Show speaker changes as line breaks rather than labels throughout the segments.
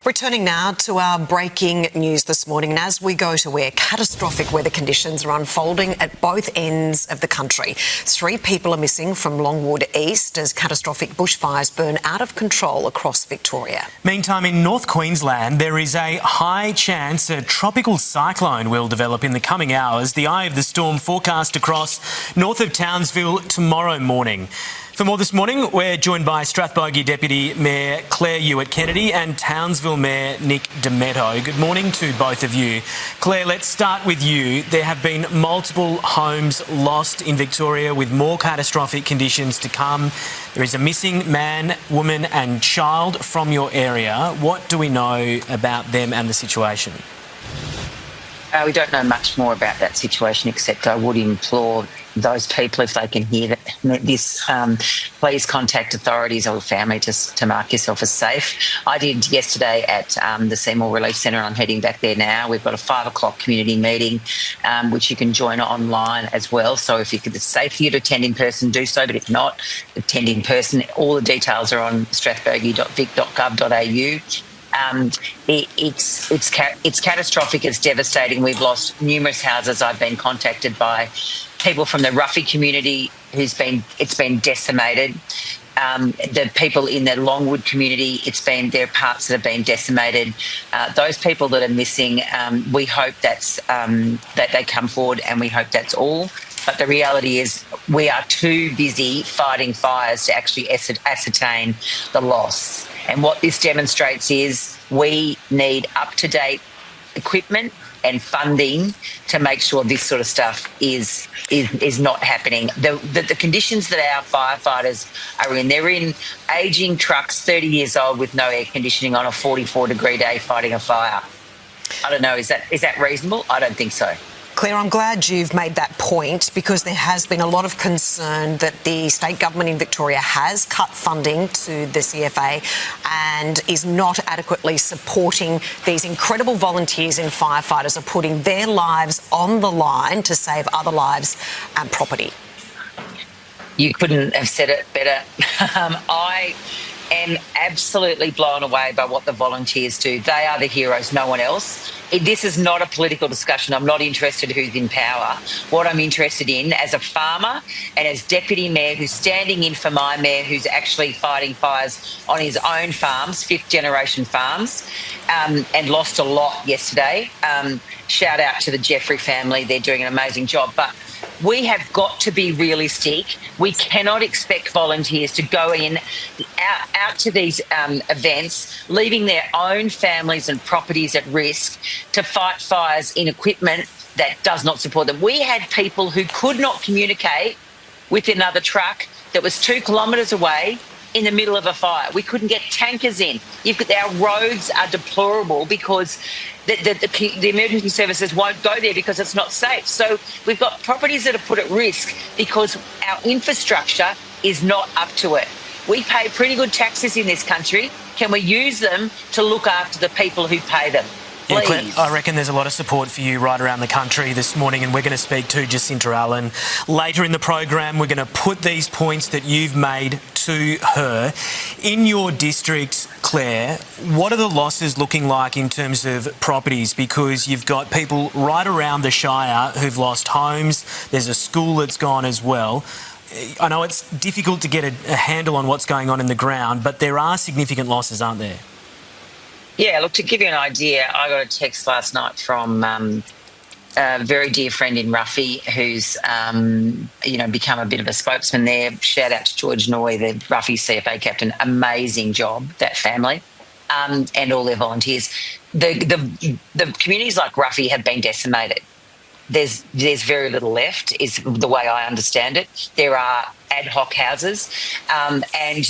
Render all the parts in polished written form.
Returning now to our breaking news this morning, and as we go to where catastrophic weather conditions are unfolding at both ends of the country. 3 people are missing from Longwood East as catastrophic bushfires burn out of control across Victoria.
Meantime, in North Queensland, there is a high chance a tropical cyclone will develop in the coming hours. The eye of the storm forecast across north of Townsville tomorrow morning. For more this morning, we're joined by Strathbogie Deputy Mayor Claire Ewart-Kennedy and Townsville Mayor Nick Demetto. Good morning to both of you. Claire, let's start with you. There have been multiple homes lost in Victoria with more catastrophic conditions to come. There is a missing man, woman and child from your area. What do we know about them and the situation?
We don't know much more about that situation, except I would implore those people, if they can hear this, please contact authorities or family to mark yourself as safe. I did yesterday at the Seymour Relief Centre, and I'm heading back there now. We've got a 5 o'clock community meeting, which you can join online as well. So if it's safe for you to attend in person, do so. But if not, attend in person. All the details are on strathbogie.vic.gov.au. It's catastrophic. It's devastating. We've lost numerous houses. I've been contacted by people from the Ruffy community it's been decimated. The people in the Longwood community, there are parts that have been decimated. Those people that are missing, we hope that they come forward, and we hope that's all. But the reality is we are too busy fighting fires to actually ascertain the loss. And what this demonstrates is we need up-to-date equipment and funding to make sure this sort of stuff is not happening. The conditions that our firefighters are in, they're in ageing trucks, 30 years old, with no air conditioning on a 44-degree day fighting a fire. I don't know, is that reasonable? I don't think so.
Claire, I'm glad you've made that point, because there has been a lot of concern that the state government in Victoria has cut funding to the CFA and is not adequately supporting these incredible volunteers and firefighters are putting their lives on the line to save other lives and property.
You couldn't have said it better. I am absolutely blown away by what the volunteers do. They are the heroes, no one else. This is not a political discussion. I'm not interested who's in power. What I'm interested in, as a farmer and as deputy mayor who's standing in for my mayor, who's actually fighting fires on his own farms, 5th-generation farms, and lost a lot yesterday. Shout out to the Jeffrey family. They're doing an amazing job. But we have got to be realistic. We cannot expect volunteers to go out to these events, leaving their own families and properties at risk to fight fires in equipment that does not support them. We had people who could not communicate with another truck that was 2 kilometres away in the middle of a fire. We couldn't get tankers in. Our roads are deplorable because the emergency services won't go there because it's not safe. So we've got properties that are put at risk because our infrastructure is not up to it. We pay pretty good taxes in this country. Can we use them to look after the people who pay them?
Yeah, Claire, I reckon there's a lot of support for you right around the country this morning, and we're going to speak to Jacinta Allen later in the program. We're going to put these points that you've made to her. In your district, Claire, what are the losses looking like in terms of properties? Because you've got people right around the Shire who've lost homes. There's a school that's gone as well. I know it's difficult to get a handle on what's going on in the ground, but there are significant losses, aren't there?
Yeah, look, to give you an idea, I got a text last night from a very dear friend in Ruffy who's, become a bit of a spokesman there. Shout out to George Noy, the Ruffy CFA captain. Amazing job, that family, and all their volunteers. The communities like Ruffy have been decimated. There's very little left, is the way I understand it. There are ad hoc houses, and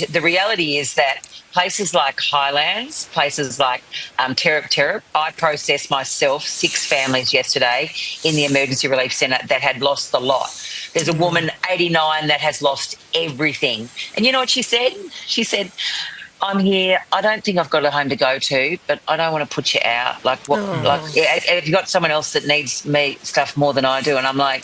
the reality is that places like Highlands, places like Terrap, I processed myself 6 families yesterday in the Emergency Relief Centre that had lost the lot. There's a woman, 89, that has lost everything. And you know what she said? She said, I'm here. I don't think I've got a home to go to, but I don't want to put you out. Have you got someone else that needs me stuff more than I do? And I'm like,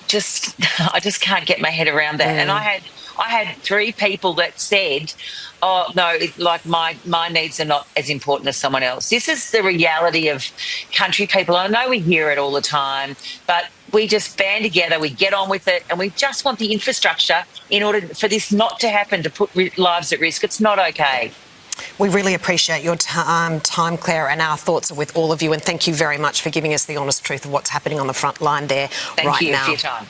I just can't get my head around that. And I had I had 3 people that said, oh, no, like my needs are not as important as someone else. This is the reality of country people. I know we hear it all the time, but we just band together, we get on with it, and we just want the infrastructure in order for this not to happen, to put lives at risk. It's not okay.
We really appreciate your time, Claire, and our thoughts are with all of you, and thank you very much for giving us the honest truth of what's happening on the front line there right now.
Thank you for your time.